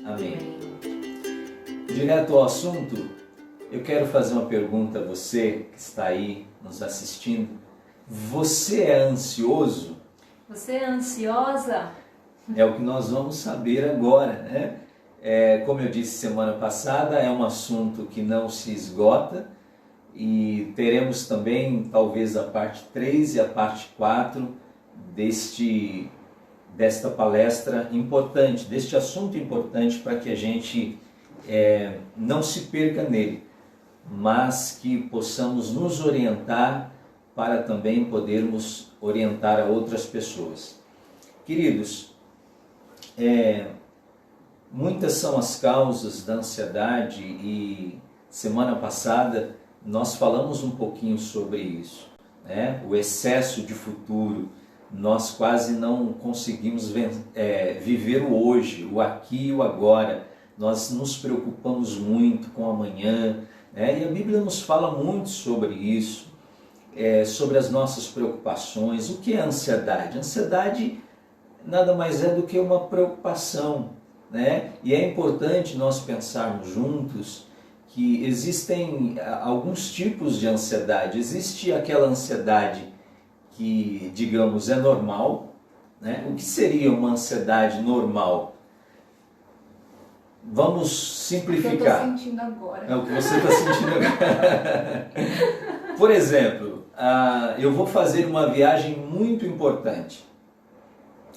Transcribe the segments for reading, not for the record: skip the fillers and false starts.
Amém. Direto ao assunto, eu quero fazer uma pergunta a você que está aí nos assistindo. Você é ansioso? Você é ansiosa? É o que nós vamos saber agora, né? Como eu disse semana passada, é um assunto que não se esgota e teremos também talvez a parte 3 e a parte 4 desta palestra importante, deste assunto importante para que a gente não se perca nele, mas que possamos nos orientar para também podermos orientar a outras pessoas. Queridos, muitas são as causas da ansiedade e semana passada nós falamos um pouquinho sobre isso, né? O excesso de futuro, nós quase não conseguimos viver o hoje, o aqui e o agora, nós nos preocupamos muito com o amanhã, né? E a Bíblia nos fala muito sobre isso, sobre as nossas preocupações. O que é ansiedade? Ansiedade nada mais é do que uma preocupação, né? E é importante nós pensarmos juntos que existem alguns tipos de ansiedade. Existe aquela ansiedade que, digamos, é normal, né? O que seria uma ansiedade normal? Vamos simplificar. O que eu estou sentindo agora. É o que você está sentindo agora. Por exemplo, eu vou fazer uma viagem muito importante.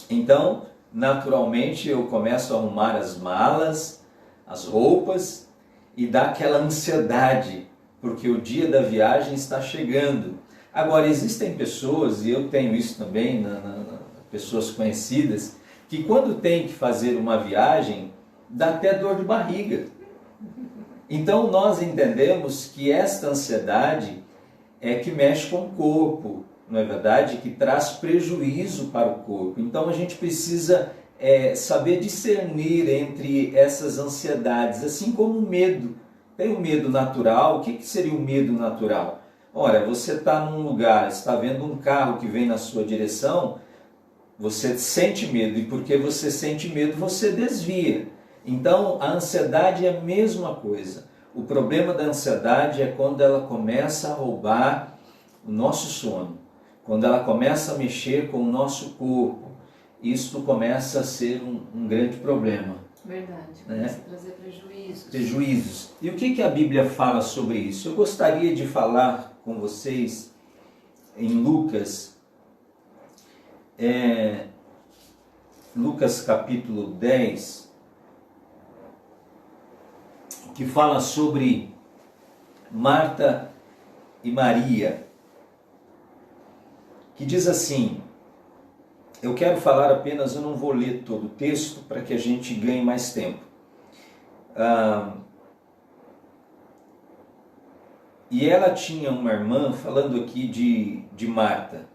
Então, naturalmente, eu começo a arrumar as malas, as roupas e dá aquela ansiedade, porque o dia da viagem está chegando. Agora, existem pessoas, e eu tenho isso também, pessoas conhecidas, que quando tem que fazer uma viagem, dá até dor de barriga. Então, nós entendemos que esta ansiedade é que mexe com o corpo, não é verdade? Que traz prejuízo para o corpo. Então, a gente precisa saber discernir entre essas ansiedades, assim como o medo. Tem o medo natural. O que seria o medo natural? Ora, você está num lugar, está vendo um carro que vem na sua direção, você sente medo, e porque você sente medo, você desvia. Então, a ansiedade é a mesma coisa. O problema da ansiedade é quando ela começa a roubar o nosso sono, quando ela começa a mexer com o nosso corpo. Isto começa a ser um grande problema. Verdade, começa a trazer prejuízos. Prejuízos. E o que a Bíblia fala sobre isso? Eu gostaria de falar com vocês em Lucas, Lucas capítulo 10, que fala sobre Marta e Maria, que diz assim, eu quero falar apenas, eu não vou ler todo o texto para que a gente ganhe mais tempo. E ela tinha uma irmã, falando aqui de Marta,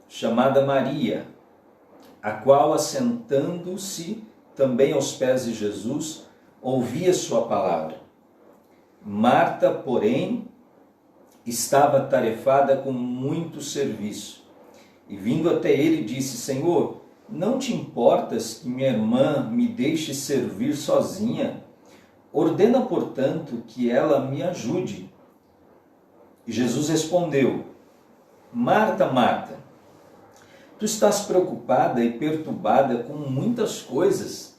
chamada Maria, a qual, assentando-se também aos pés de Jesus, ouvia sua palavra. Marta, porém, estava atarefada com muito serviço. E vindo até ele, disse, Senhor, não te importas que minha irmã me deixe servir sozinha? Ordena, portanto, que ela me ajude. E Jesus respondeu, Marta, Marta, tu estás preocupada e perturbada com muitas coisas,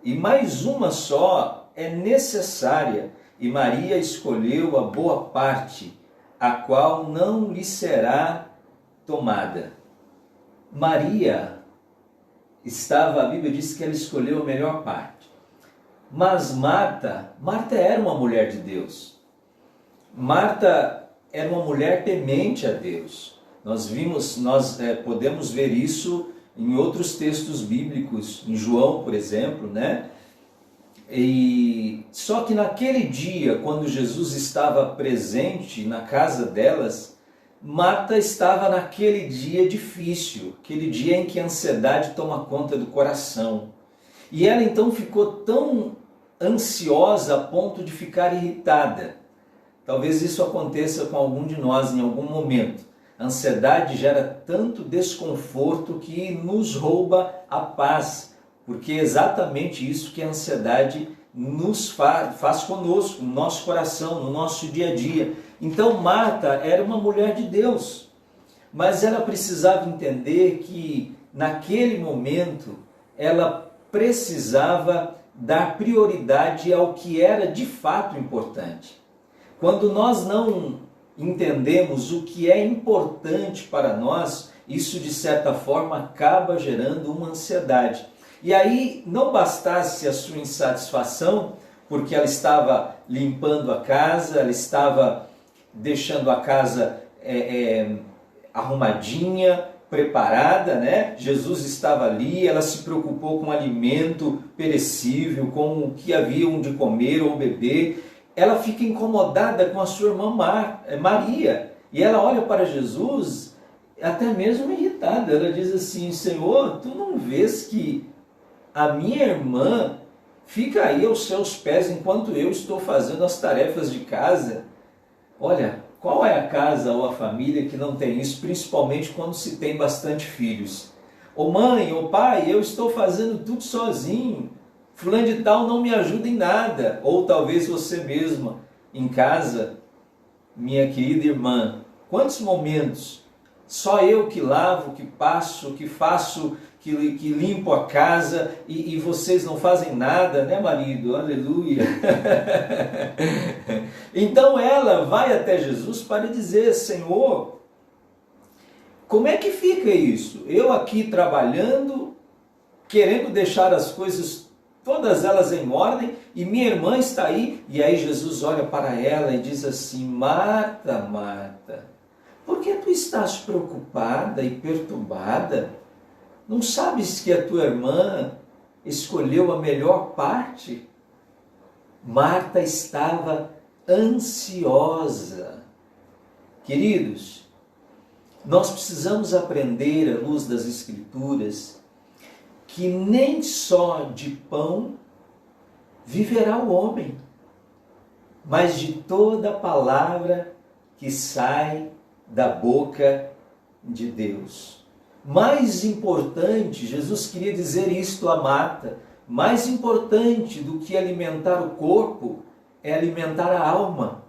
e mais uma só é necessária, e Maria escolheu a boa parte, a qual não lhe será tomada. Maria a Bíblia diz que ela escolheu a melhor parte. Mas Marta era uma mulher de Deus. Marta era uma mulher temente a Deus. Nós podemos ver isso em outros textos bíblicos, em João, por exemplo, né? E só que naquele dia, quando Jesus estava presente na casa delas, Marta estava naquele dia difícil, aquele dia em que a ansiedade toma conta do coração. E ela então ficou tão ansiosa a ponto de ficar irritada. Talvez isso aconteça com algum de nós em algum momento. A ansiedade gera tanto desconforto que nos rouba a paz, porque é exatamente isso que a ansiedade nos faz conosco, no nosso coração, no nosso dia a dia. Então Marta era uma mulher de Deus, mas ela precisava entender que naquele momento ela precisava dar prioridade ao que era de fato importante. Quando nós não entendemos o que é importante para nós, isso de certa forma acaba gerando uma ansiedade. E aí não bastasse a sua insatisfação, porque ela estava limpando a casa, ela estava deixando a casa arrumadinha, preparada, né? Jesus estava ali, ela se preocupou com o alimento perecível, com o que haviam de comer ou beber. Ela fica incomodada com a sua irmã Maria, e ela olha para Jesus até mesmo irritada. Ela diz assim: Senhor, tu não vês que a minha irmã fica aí aos seus pés enquanto eu estou fazendo as tarefas de casa? Olha, qual é a casa ou a família que não tem isso, principalmente quando se tem bastante filhos? Ô mãe, ô pai, eu estou fazendo tudo sozinho, fulano de tal não me ajuda em nada. Ou talvez você mesma, em casa, minha querida irmã, quantos momentos só eu que lavo, que passo, que faço, que limpo a casa e vocês não fazem nada, né, marido? Aleluia! Então ela vai até Jesus para dizer: Senhor, como é que fica isso? Eu aqui trabalhando, querendo deixar as coisas, todas elas em ordem, e minha irmã está aí. E aí Jesus olha para ela e diz assim: Marta, Marta, por que tu estás preocupada e perturbada? Não sabes que a tua irmã escolheu a melhor parte? Marta estava ansiosa. Queridos, nós precisamos aprender, à luz das Escrituras, que nem só de pão viverá o homem, mas de toda palavra que sai da boca de Deus. Mais importante, Jesus queria dizer isto a Marta, mais importante do que alimentar o corpo é alimentar a alma.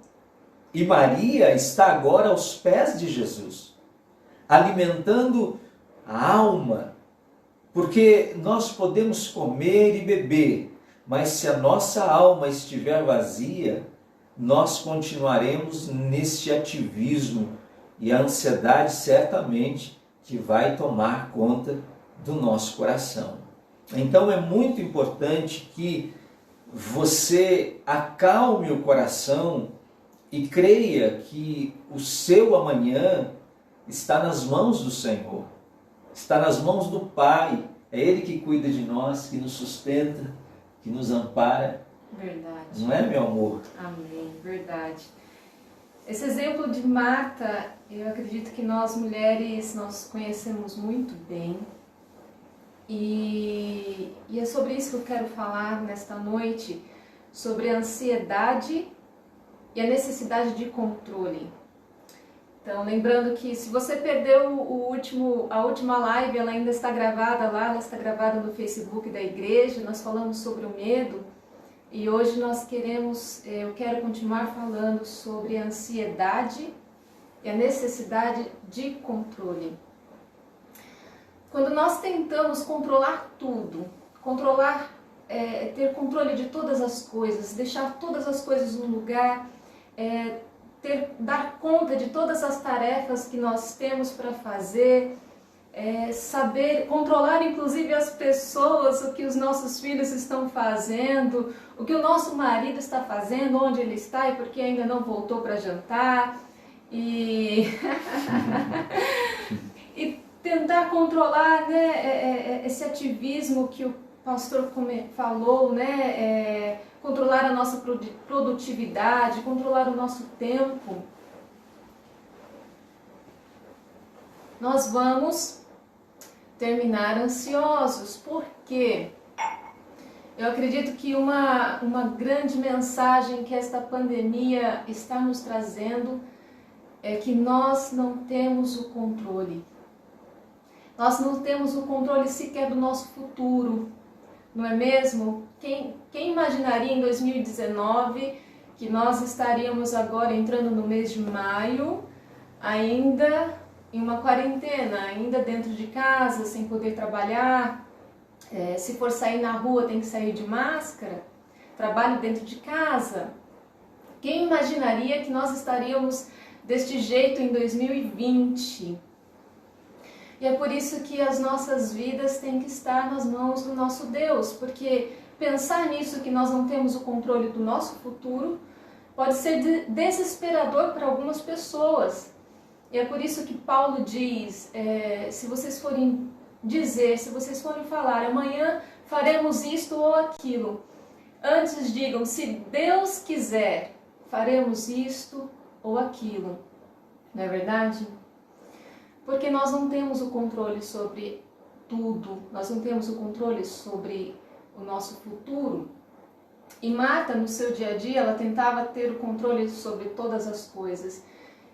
E Maria está agora aos pés de Jesus, alimentando a alma, porque nós podemos comer e beber, mas se a nossa alma estiver vazia, nós continuaremos nesse ativismo e a ansiedade certamente que vai tomar conta do nosso coração. Então é muito importante que você acalme o coração e creia que o seu amanhã está nas mãos do Senhor, está nas mãos do Pai. É Ele que cuida de nós, que nos sustenta, que nos ampara. Verdade. Não é, meu amor? Amém, verdade. Esse exemplo de Marta, eu acredito que nós mulheres, nós conhecemos muito bem. E é sobre isso que eu quero falar nesta noite, sobre a ansiedade e a necessidade de controle. Então, lembrando que se você perdeu a última live, ela ainda está gravada lá, ela está gravada no Facebook da igreja, nós falamos sobre o medo. E hoje eu quero continuar falando sobre a ansiedade e a necessidade de controle. Quando nós tentamos controlar tudo, ter controle de todas as coisas, deixar todas as coisas no lugar, dar conta de todas as tarefas que nós temos para fazer, saber controlar inclusive as pessoas, o que os nossos filhos estão fazendo, o que o nosso marido está fazendo, onde ele está e porque ainda não voltou para jantar, e tentar controlar, né, esse ativismo que o pastor falou, né, controlar a nossa produtividade, controlar o nosso tempo. Nós vamos terminar ansiosos, porque eu acredito que uma grande mensagem que esta pandemia está nos trazendo é que nós não temos o controle. Nós não temos o controle sequer do nosso futuro. não é mesmo? Quem imaginaria em 2019 que nós estaríamos agora entrando no mês de maio, ainda em uma quarentena, ainda dentro de casa, sem poder trabalhar, se for sair na rua tem que sair de máscara, trabalho dentro de casa. Quem imaginaria que nós estaríamos deste jeito em 2020? E é por isso que as nossas vidas têm que estar nas mãos do nosso Deus, porque pensar nisso, que nós não temos o controle do nosso futuro, pode ser desesperador para algumas pessoas. E é por isso que Paulo diz, se vocês forem dizer, se vocês forem falar, amanhã faremos isto ou aquilo, antes digam, se Deus quiser, faremos isto ou aquilo. Não é verdade? Porque nós não temos o controle sobre tudo, nós não temos o controle sobre o nosso futuro. E Marta, no seu dia a dia, ela tentava ter o controle sobre todas as coisas.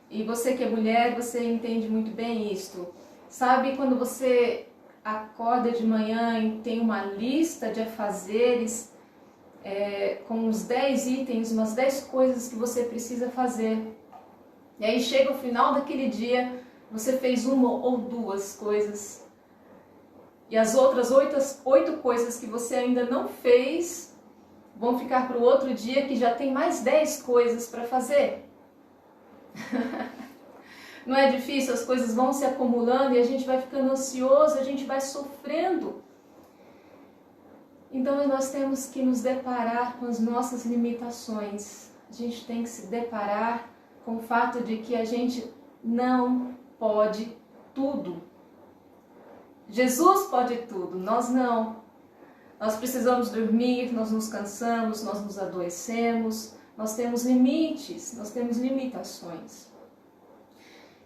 E você que é mulher, você entende muito bem isto. Sabe quando você acorda de manhã e tem uma lista de afazeres, com uns 10 itens, umas 10 coisas que você precisa fazer. E aí chega o final daquele dia, você fez uma ou duas coisas. E as outras 8 coisas que você ainda não fez vão ficar para o outro dia, que já tem mais 10 coisas para fazer. Não é difícil? As coisas vão se acumulando e a gente vai ficando ansioso, a gente vai sofrendo. Então nós temos que nos deparar com as nossas limitações. A gente tem que se deparar com o fato de que a gente não pode tudo. Jesus pode tudo, nós não. Nós precisamos dormir, nós nos cansamos, nós nos adoecemos, nós temos limites, nós temos limitações.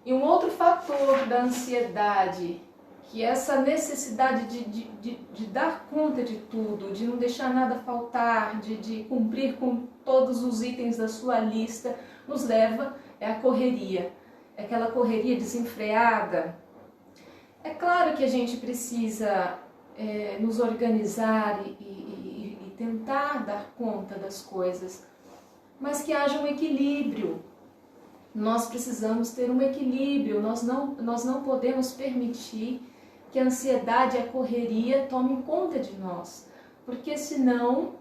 E um outro fator da ansiedade, que é essa necessidade de dar conta de tudo, de não deixar nada faltar, de cumprir com todos os itens da sua lista, nos leva é a correria. É aquela correria desenfreada. É claro que a gente precisa nos organizar e tentar dar conta das coisas, mas que haja um equilíbrio. Nós precisamos ter um equilíbrio, nós não podemos permitir que a ansiedade e a correria tomem conta de nós, porque senão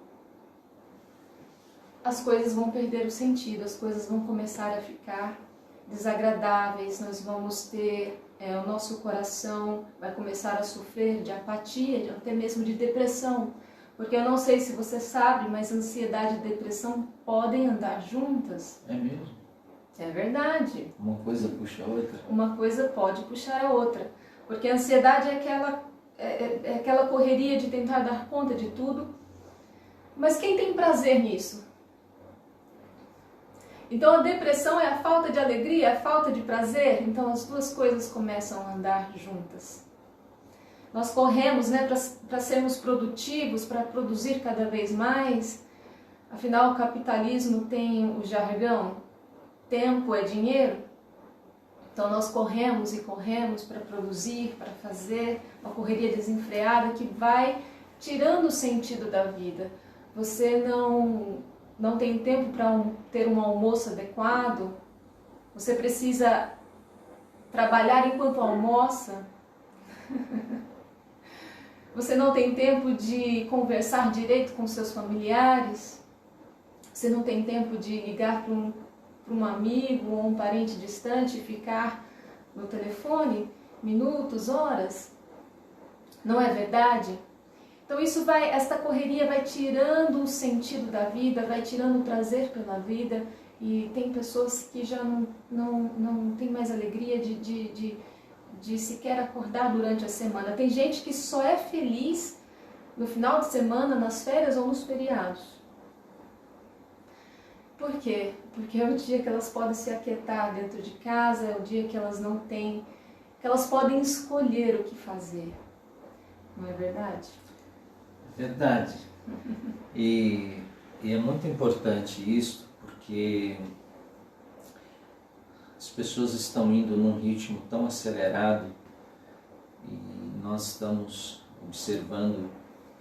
as coisas vão perder o sentido, as coisas vão começar a ficar desagradáveis, nós vamos ter, o nosso coração vai começar a sofrer de apatia, até mesmo de depressão, porque eu não sei se você sabe, mas ansiedade e depressão podem andar juntas. É mesmo? É verdade. Uma coisa puxa a outra. Uma coisa pode puxar a outra, porque a ansiedade é aquela correria de tentar dar conta de tudo, mas quem tem prazer nisso? Então a depressão é a falta de alegria, a falta de prazer, então as duas coisas começam a andar juntas. Nós corremos, para sermos produtivos, para produzir cada vez mais, afinal o capitalismo tem o jargão, tempo é dinheiro, então nós corremos e corremos para produzir, para fazer uma correria desenfreada que vai tirando o sentido da vida. Você não tem tempo para ter um almoço adequado, você precisa trabalhar enquanto almoça, você não tem tempo de conversar direito com seus familiares, você não tem tempo de ligar para um amigo ou um parente distante e ficar no telefone minutos, horas. Não é verdade? Então essa correria vai tirando o sentido da vida, vai tirando o prazer pela vida, e tem pessoas que já não tem mais alegria de sequer acordar durante a semana. Tem gente que só é feliz no final de semana, nas férias ou nos feriados. Por quê? Porque é o dia que elas podem se aquietar dentro de casa, é o dia que elas não têm, que elas podem escolher o que fazer. Não é verdade? Verdade. E é muito importante isso, porque as pessoas estão indo num ritmo tão acelerado e nós estamos observando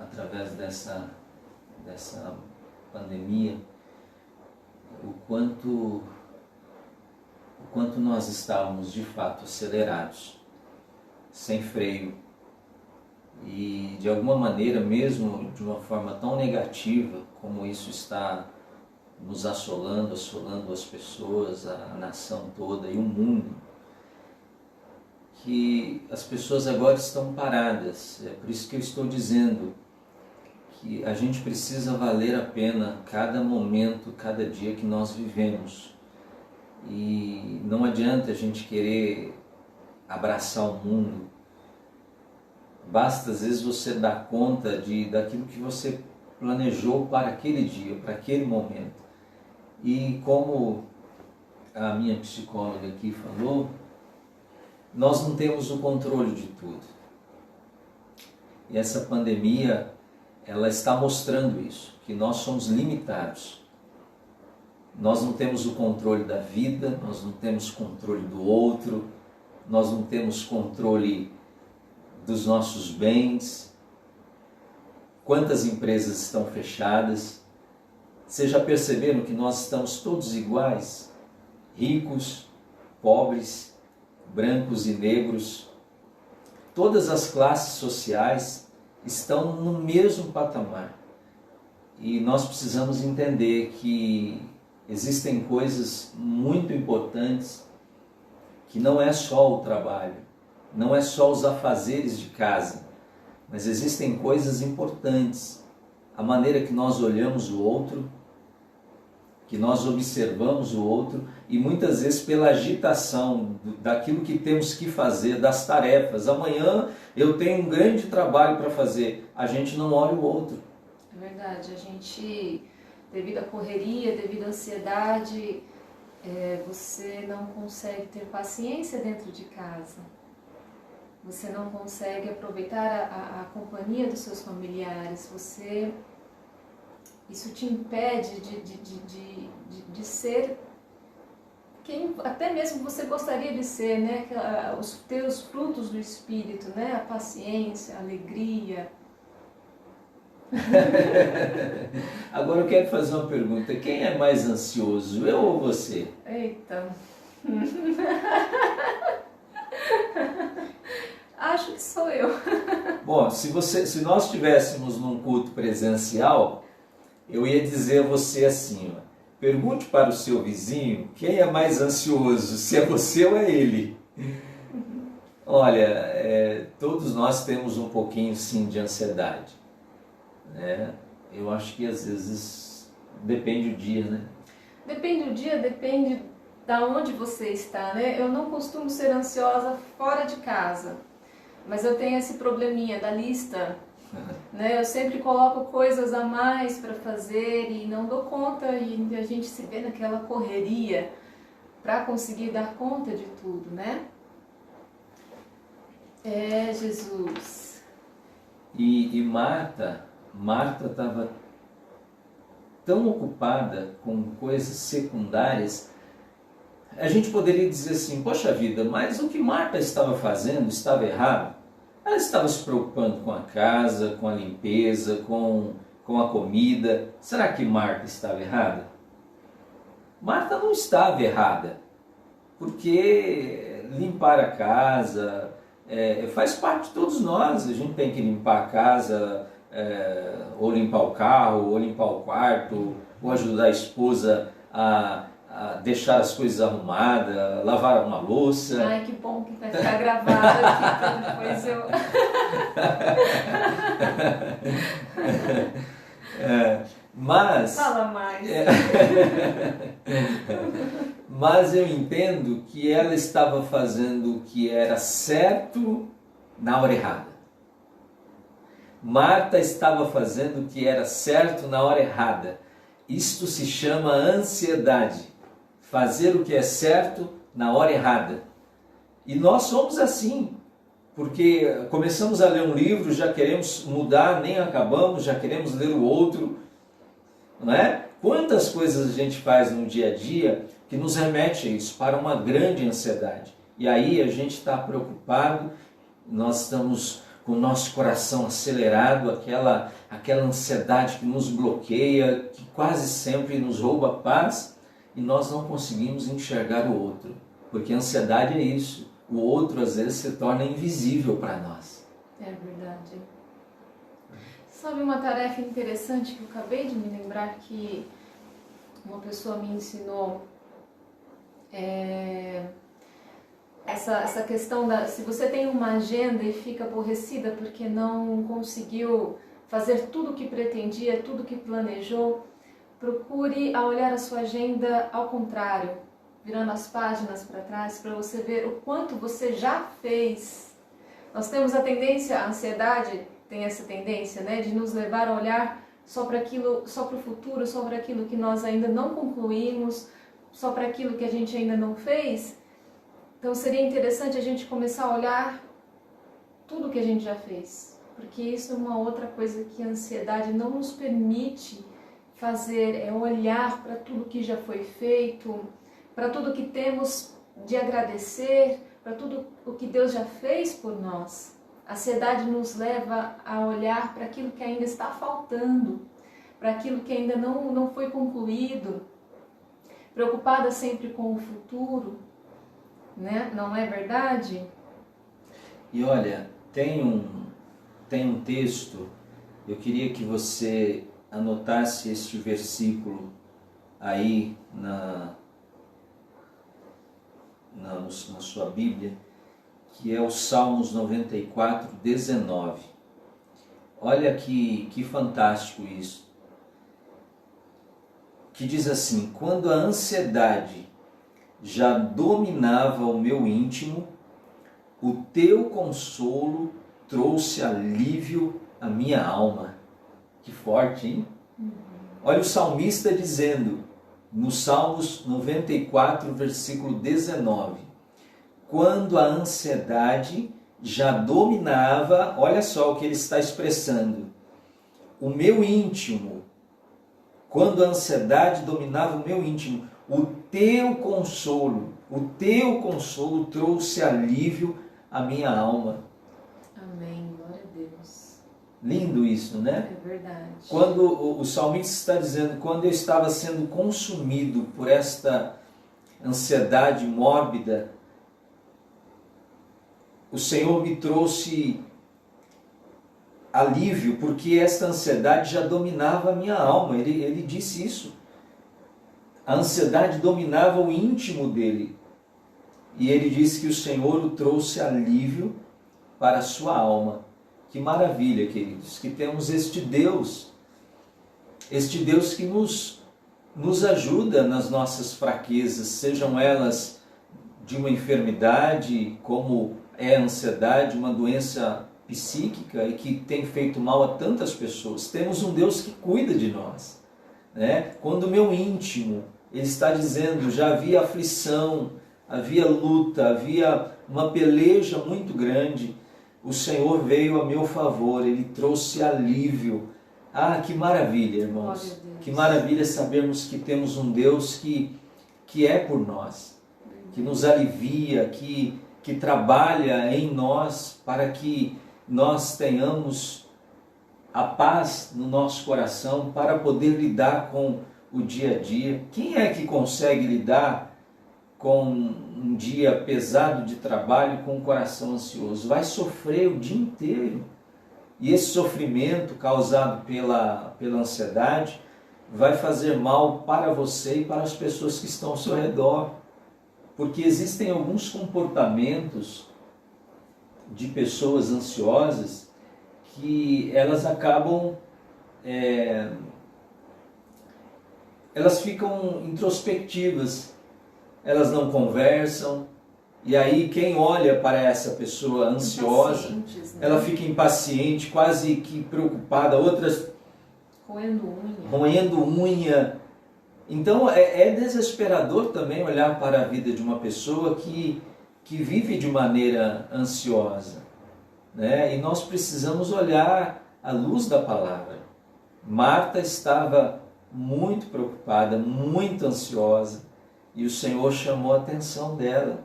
através dessa pandemia, o quanto nós estávamos de fato acelerados, sem freio, e de alguma maneira, mesmo de uma forma tão negativa como isso está nos assolando as pessoas, a nação toda e o mundo, que as pessoas agora estão paradas. É por isso que eu estou dizendo que a gente precisa valer a pena cada momento, cada dia que nós vivemos. E não adianta a gente querer abraçar o mundo. Basta às vezes você dar conta daquilo que você planejou para aquele dia, para aquele momento. E como a minha psicóloga aqui falou, nós não temos o controle de tudo. E essa pandemia, ela está mostrando isso, que nós somos limitados. Nós não temos o controle da vida, nós não temos controle do outro, nós não temos controle dos nossos bens. Quantas empresas estão fechadas? Vocês já perceberam que nós estamos todos iguais? Ricos, pobres, brancos e negros, todas as classes sociais estão no mesmo patamar. E nós precisamos entender que existem coisas muito importantes, que não é só o trabalho, não é só os afazeres de casa, mas existem coisas importantes. A maneira que nós olhamos o outro, que nós observamos o outro, e muitas vezes pela agitação daquilo que temos que fazer, das tarefas. Amanhã eu tenho um grande trabalho para fazer, a gente não olha o outro. É verdade, a gente, devido à correria, devido à ansiedade, você não consegue ter paciência dentro de casa. Você não consegue aproveitar a companhia dos seus familiares. Isso te impede de ser quem até mesmo você gostaria de ser, né? Ter os frutos do Espírito, né? A paciência, a alegria. Agora eu quero fazer uma pergunta. Quem é mais ansioso, eu ou você? Eita. Acho que sou eu. Bom, se nós estivéssemos num culto presencial, eu ia dizer a você assim, ó, pergunte para o seu vizinho quem é mais ansioso, se é você ou é ele. Olha, todos nós temos um pouquinho sim de ansiedade, né? Eu acho que às vezes depende do dia, né? Depende do dia, depende da onde você está, né? Eu não costumo ser ansiosa fora de casa, mas eu tenho esse probleminha da lista, né? Eu sempre coloco coisas a mais para fazer e não dou conta, e a gente se vê naquela correria para conseguir dar conta de tudo, né? Jesus. E Marta estava tão ocupada com coisas secundárias. A gente poderia dizer assim, poxa vida, mas o que Marta estava fazendo estava errado. Ela estava se preocupando com a casa, com a limpeza, com a comida. Será que Marta estava errada? Marta não estava errada, porque limpar a casa faz parte de todos nós. A gente tem que limpar a casa, ou limpar o carro, ou limpar o quarto, ou ajudar a esposa a deixar as coisas arrumadas, lavar uma louça. Ai, que bom que vai ficar gravado aqui, então depois eu... Mas... Fala mais. Mas eu entendo que ela estava fazendo o que era certo na hora errada. Marta estava fazendo o que era certo na hora errada. Isto se chama ansiedade. Fazer o que é certo na hora errada. E nós somos assim, porque começamos a ler um livro, já queremos mudar, nem acabamos, já queremos ler o outro, não é? Quantas coisas a gente faz no dia a dia que nos remete a isso, para uma grande ansiedade. E aí a gente está preocupado, nós estamos com o nosso coração acelerado, aquela ansiedade que nos bloqueia, que quase sempre nos rouba a paz, e nós não conseguimos enxergar o outro. Porque a ansiedade é isso. O outro às vezes se torna invisível para nós. É verdade. Sabe uma tarefa interessante que eu acabei de me lembrar que uma pessoa me ensinou? Essa questão se você tem uma agenda e fica aborrecida porque não conseguiu fazer tudo o que pretendia, tudo o que planejou, procure a olhar a sua agenda ao contrário, virando as páginas para trás, para você ver o quanto você já fez. Nós temos a tendência, a ansiedade tem essa tendência, né, de nos levar a olhar só para aquilo, só para o futuro, só para aquilo que nós ainda não concluímos, só para aquilo que a gente ainda não fez. Então seria interessante a gente começar a olhar tudo que a gente já fez, porque isso é uma outra coisa que a ansiedade não nos permite fazer, é olhar para tudo que já foi feito, para tudo que temos de agradecer, para tudo o que Deus já fez por nós. A ansiedade nos leva a olhar para aquilo que ainda está faltando, para aquilo que ainda não foi concluído, preocupada sempre com o futuro, né? Não é verdade? E olha, tem um texto, eu queria que você anotasse este versículo aí na sua Bíblia, que é o Salmos 94, 19. Olha que fantástico isso. Que diz assim: quando a ansiedade já dominava o meu íntimo, o teu consolo trouxe alívio à minha alma. Que forte, hein? Olha o salmista dizendo, no Salmos 94, versículo 19, quando a ansiedade já dominava, olha só o que ele está expressando, o meu íntimo, quando a ansiedade dominava o meu íntimo, o teu consolo trouxe alívio à minha alma. Amém, glória a Deus. Lindo isso, né? É verdade. Quando o salmista está dizendo, quando eu estava sendo consumido por esta ansiedade mórbida, o Senhor me trouxe alívio, porque esta ansiedade já dominava a minha alma. Ele disse isso. A ansiedade dominava o íntimo dele. E ele disse que o Senhor o trouxe alívio para a sua alma. Que maravilha, queridos, que temos este Deus que nos ajuda nas nossas fraquezas, sejam elas de uma enfermidade, como é a ansiedade, uma doença psíquica e que tem feito mal a tantas pessoas. Temos um Deus que cuida de nós, né? Quando o meu íntimo, ele está dizendo, já havia aflição, havia luta, havia uma peleja muito grande, o Senhor veio a meu favor, Ele trouxe alívio. Ah, que maravilha, irmãos. Que maravilha sabermos que temos um Deus que é por nós, que nos alivia, que trabalha em nós para que nós tenhamos a paz no nosso coração para poder lidar com o dia a dia. Quem é que consegue lidar com um dia pesado de trabalho com o coração ansioso? Vai sofrer o dia inteiro. E esse sofrimento causado pela ansiedade vai fazer mal para você e para as pessoas que estão ao seu redor. Porque existem alguns comportamentos de pessoas ansiosas que elas acabam... elas ficam introspectivas, elas não conversam, e aí quem olha para essa pessoa ansiosa, né? Ela fica impaciente, quase que preocupada, outras roendo unha. Então é desesperador também olhar para a vida de uma pessoa que vive de maneira ansiosa, né? E nós precisamos olhar à luz da palavra. Marta estava muito preocupada, muito ansiosa, e o Senhor chamou a atenção dela,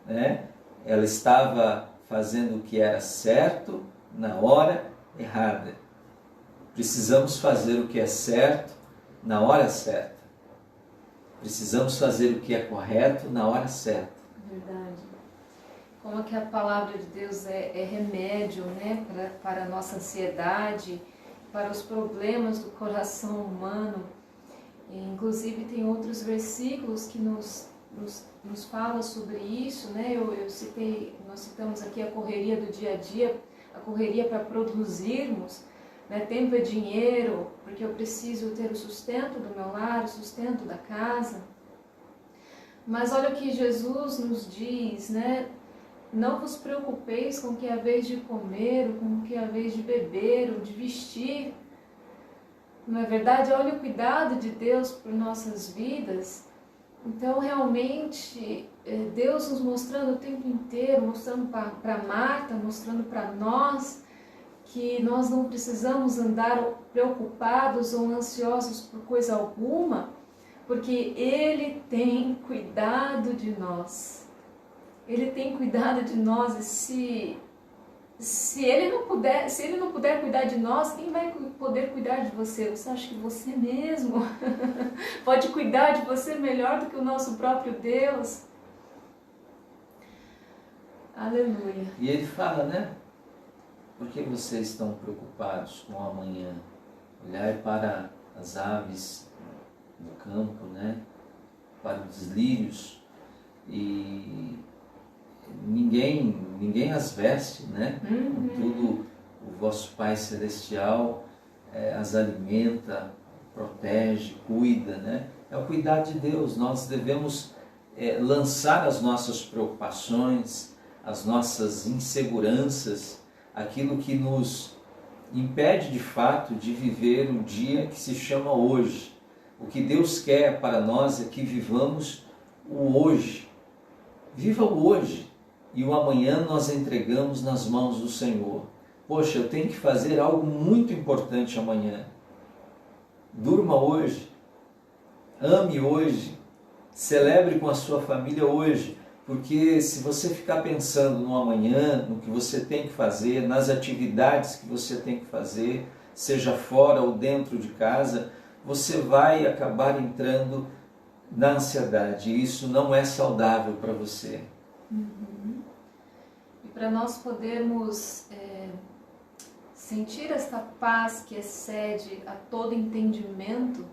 né? Ela estava fazendo o que era certo, na hora errada. Precisamos fazer o que é certo na hora certa. Precisamos fazer o que é correto na hora certa. Verdade. Como que a palavra de Deus é remédio, né, para a nossa ansiedade, para os problemas do coração humano. E, inclusive tem outros versículos que nos fala sobre isso, né? Nós citamos aqui a correria do dia a dia, a correria para produzirmos, né? Tempo é dinheiro, porque eu preciso ter o sustento do meu lar, o sustento da casa. Mas olha o que Jesus nos diz, né? Não vos preocupeis com o que é a vez de comer, ou com o que é a vez de beber, ou de vestir. Não é verdade? Olha o cuidado de Deus por nossas vidas. Então, realmente, Deus nos mostrando o tempo inteiro, mostrando para Marta, mostrando para nós, que nós não precisamos andar preocupados ou ansiosos por coisa alguma, porque Ele tem cuidado de nós. Ele tem cuidado de nós, e se Ele não puder cuidar de nós, quem vai poder cuidar de você? Você acha que você mesmo pode cuidar de você melhor do que o nosso próprio Deus? Aleluia. E ele fala, né? Por que vocês estão preocupados com o amanhã? Olhai para as aves do campo, né? Para os lírios, e ninguém as veste, né? Contudo, o vosso Pai Celestial as alimenta, protege, cuida, né? É o cuidado de Deus. Nós devemos lançar as nossas preocupações, as nossas inseguranças, aquilo que nos impede de fato de viver o dia que se chama hoje. O que Deus quer para nós é que vivamos o hoje. Viva o hoje. E o amanhã nós entregamos nas mãos do Senhor. Poxa, eu tenho que fazer algo muito importante amanhã. Durma hoje. Ame hoje. Celebre com a sua família hoje. Porque se você ficar pensando no amanhã, no que você tem que fazer, nas atividades que você tem que fazer, seja fora ou dentro de casa, você vai acabar entrando na ansiedade. E isso não é saudável para você. E para nós podermos sentir esta paz que excede a todo entendimento,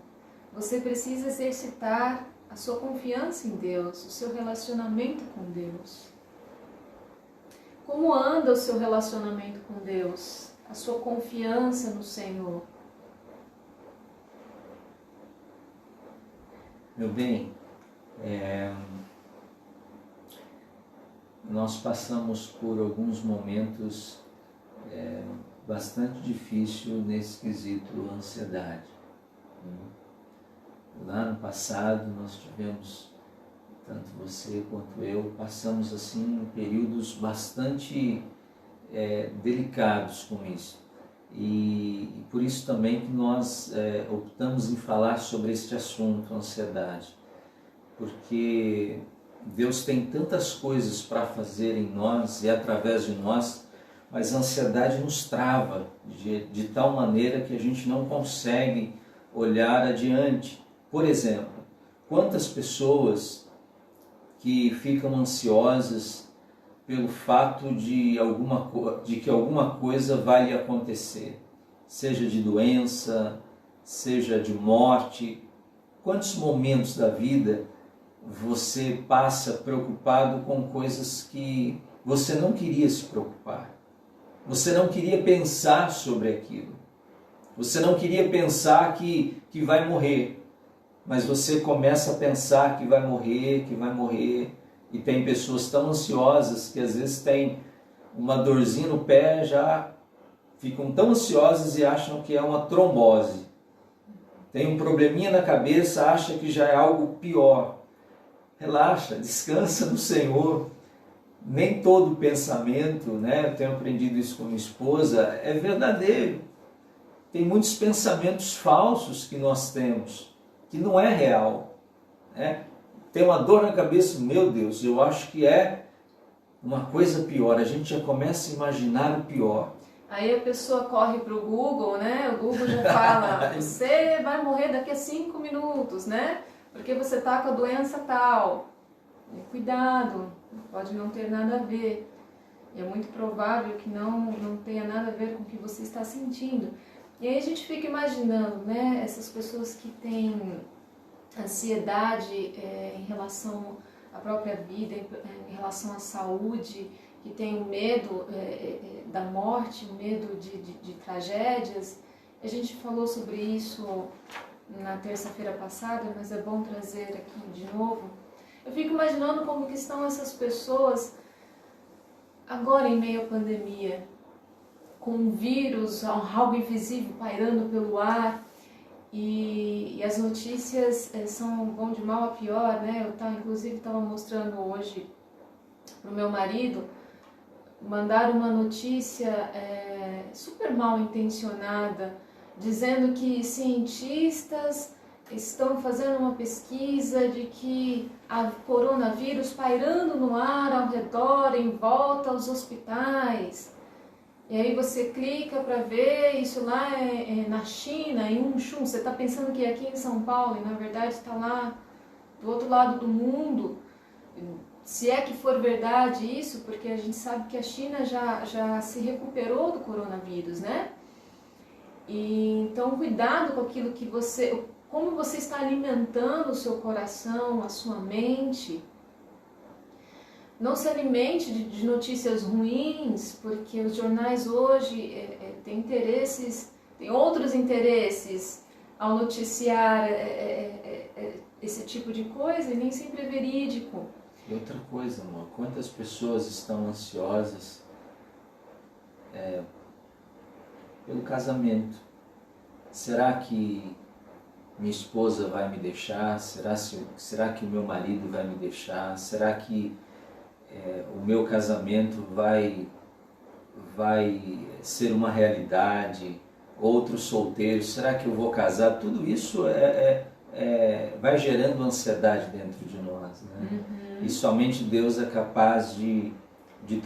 você precisa exercitar a sua confiança em Deus, o seu relacionamento com Deus. Como anda o seu relacionamento com Deus? A sua confiança no Senhor? Meu bem, nós passamos por alguns momentos bastante difíceis nesse quesito ansiedade. Lá no passado nós tivemos, tanto você quanto eu, passamos assim períodos bastante delicados com isso. E por isso também que nós optamos em falar sobre este assunto, ansiedade. Porque Deus tem tantas coisas para fazer em nós e através de nós, mas a ansiedade nos trava de tal maneira que a gente não consegue olhar adiante. Por exemplo, quantas pessoas que ficam ansiosas pelo fato de que alguma coisa vai lhe acontecer, seja de doença, seja de morte. Quantos momentos da vida você passa preocupado com coisas que você não queria se preocupar? Você não queria pensar sobre aquilo. Você não queria pensar que vai morrer. Mas você começa a pensar que vai morrer, e tem pessoas tão ansiosas que às vezes tem uma dorzinha no pé, já ficam tão ansiosas e acham que é uma trombose. Tem um probleminha na cabeça, acha que já é algo pior. Relaxa, descansa no Senhor. Nem todo pensamento, eu tenho aprendido isso com minha esposa, é verdadeiro. Tem muitos pensamentos falsos que nós temos, que não é real. Tem uma dor na cabeça, meu Deus, eu acho que é uma coisa pior. A gente já começa a imaginar o pior. Aí a pessoa corre para o Google, né? O Google já fala, você vai morrer daqui a 5 minutos, né? Porque você está com a doença tal. E cuidado, pode não ter nada a ver. E é muito provável que não tenha nada a ver com o que você está sentindo. E aí a gente fica imaginando, né? Essas pessoas que têm ansiedade em relação à própria vida, em relação à saúde, que tem o medo da morte, o medo de tragédias. A gente falou sobre isso na terça-feira passada, mas é bom trazer aqui de novo. Eu fico imaginando como que estão essas pessoas agora em meio à pandemia, com um vírus, algo invisível pairando pelo ar, e as notícias vão de mal a pior, né? Eu inclusive estava mostrando hoje para o meu marido, mandaram uma notícia super mal intencionada, dizendo que cientistas estão fazendo uma pesquisa de que há coronavírus pairando no ar ao redor, em volta aos hospitais. E aí você clica para ver, isso lá na China, em Wunchun. Você está pensando que é aqui em São Paulo e na verdade está lá do outro lado do mundo. Se é que for verdade isso, porque a gente sabe que a China já se recuperou do coronavírus, né? E, então, cuidado com aquilo que como você está alimentando o seu coração, a sua mente. Não se alimente de notícias ruins, porque os jornais hoje têm outros interesses ao noticiar esse tipo de coisa e nem sempre é verídico. E outra coisa, amor, quantas pessoas estão ansiosas pelo casamento? Será que minha esposa vai me deixar? Será que o meu marido vai me deixar? Será que o meu casamento vai ser uma realidade? Outros solteiros, será que eu vou casar? Tudo isso vai gerando ansiedade dentro de nós, né? Uhum. E somente Deus é capaz de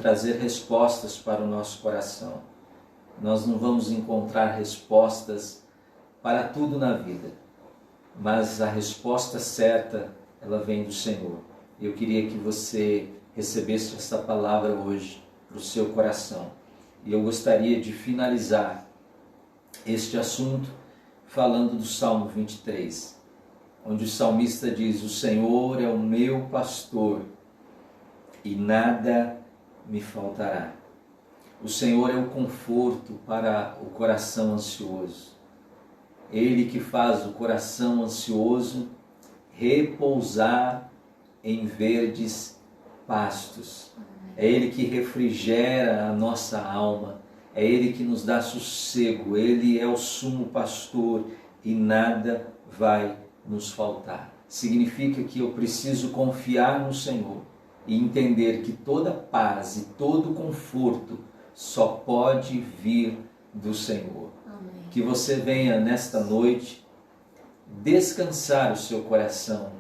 trazer respostas para o nosso coração. Nós não vamos encontrar respostas para tudo na vida, mas a resposta certa, ela vem do Senhor. Eu queria que você recebesse essa palavra hoje para o seu coração. E eu gostaria de finalizar este assunto falando do Salmo 23, onde o salmista diz: o Senhor é o meu pastor e nada me faltará. O Senhor é o conforto para o coração ansioso. Ele que faz o coração ansioso repousar em verdes pastos. É Ele que refrigera a nossa alma. É Ele que nos dá sossego. Ele é o sumo pastor e nada vai nos faltar. Significa que eu preciso confiar no Senhor e entender que toda paz e todo conforto só pode vir do Senhor. Amém. Que você venha nesta noite descansar o seu coração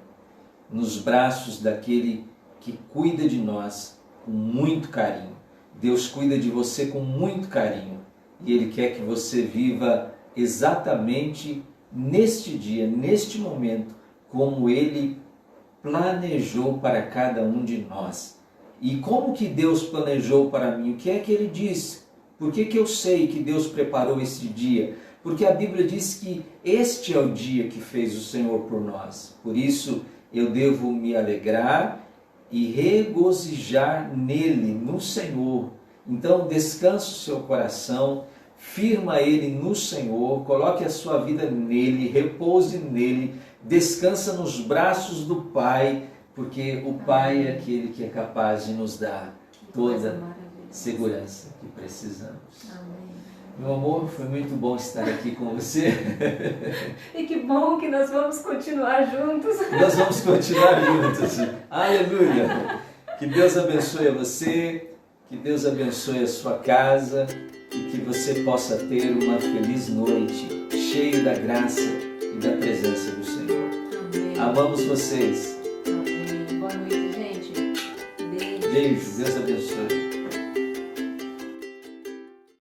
nos braços daquele que cuida de nós com muito carinho. Deus cuida de você com muito carinho e Ele quer que você viva exatamente neste dia, neste momento, como Ele planejou para cada um de nós. E como que Deus planejou para mim? O que é que Ele disse? Por que eu sei que Deus preparou esse dia? Porque a Bíblia diz que este é o dia que fez o Senhor por nós. Por isso eu devo me alegrar e regozijar nele, no Senhor. Então descanse o seu coração, firma ele no Senhor, coloque a sua vida nele, repouse nele, descansa nos braços do Pai, porque o Pai é aquele que é capaz de nos dar toda a segurança que precisamos. Amém. Meu amor, foi muito bom estar aqui com você. E que bom que nós vamos continuar juntos. Nós vamos continuar juntos. Aleluia. Que Deus abençoe a você, que Deus abençoe a sua casa e que você possa ter uma feliz noite, cheio da graça e da presença do Senhor. Amém. Amamos vocês. Amém. Boa noite, gente. Beijo. Beijo. Deus abençoe.